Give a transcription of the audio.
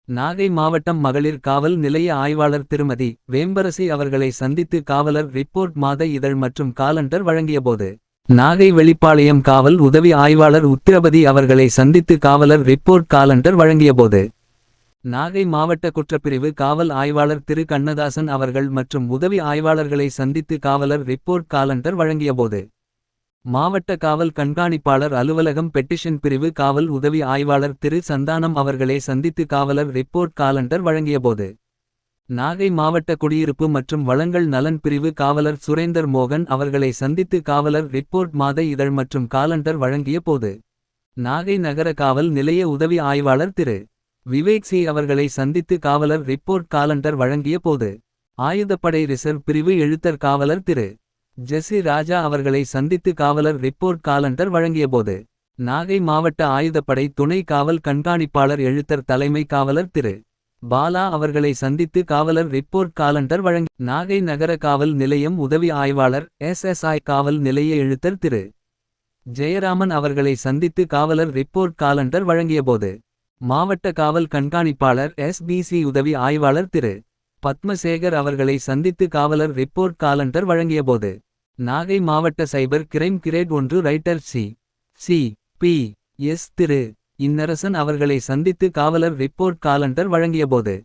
நாகை மாவட்டம் மகளிர் காவல் நிலைய ஆய்வாளர் திருமதி வேம்பரசி அவர்களை சந்தித்து காவலர் ரிப்போர்ட் மாத இதழ் மற்றும் காலண்டர் வழங்கியபோது. நாகை வெளிப்பாளையம் காவல் உதவி ஆய்வாளர் உத்திரபதி அவர்களை சந்தித்து காவலர் ரிப்போர்ட் காலண்டர் வழங்கியபோது. நாகை மாவட்ட குற்றப்பிரிவு காவல் ஆய்வாளர் திரு கண்ணதாசன் அவர்கள் மற்றும் உதவி ஆய்வாளர்களை சந்தித்து காவலர் ரிப்போர்ட் காலண்டர் வழங்கியபோது. மாவட்ட காவல் கண்காணிப்பாளர் அலுவலகம் பெட்டிஷன் பிரிவு காவல் உதவி ஆய்வாளர் திரு சந்தானம் அவர்களை சந்தித்து காவலர் ரிப்போர்ட் காலண்டர் வழங்கியபோது. நாகை மாவட்ட குடியிருப்பு மற்றும் வளங்கள் நலன் பிரிவு காவலர் சுரேந்தர் மோகன் அவர்களை சந்தித்து காவலர் ரிப்போர்ட் மாத இதழ் மற்றும் காலண்டர் வழங்கிய போது. நாகை நகர காவல் நிலைய உதவி ஆய்வாளர் திரு விவேக் சி அவர்களை சந்தித்து காவலர் ரிப்போர்ட் காலண்டர் வழங்கிய போது. ஆயுதப்படை ரிசர்வ் பிரிவு எழுத்தர் காவலர் திரு ஜெசி ராஜா அவர்களை சந்தித்து காவலர் ரிப்போர்ட் காலண்டர் வழங்கியபோது. நாகை மாவட்ட ஆயுதப்படை துணை காவல் கண்காணிப்பாளர் எழுத்தர் தலைமை காவலர் திரு பாலா அவர்களை சந்தித்து காவலர் ரிப்போர்ட் காலண்டர் வழங்கி. நாகை நகர காவல் நிலையம் உதவி ஆய்வாளர் SSI காவல் நிலைய எழுத்தர் திரு ஜெயராமன் அவர்களை சந்தித்து காவலர் ரிப்போர்ட் காலண்டர் வழங்கியபோது. மாவட்ட காவல் கண்காணிப்பாளர் SBC உதவி ஆய்வாளர் திரு பத்மசேகர் அவர்களை சந்தித்து காவலர் ரிப்போர்ட் காலண்டர் வழங்கியபோது. நாகை மாவட்ட cyber crime grade 1 writer CP.S Thiru Innarasan அவர்களை சந்தித்து காவலர் ரிப்போர்ட் காலண்டர் வழங்கியபோது.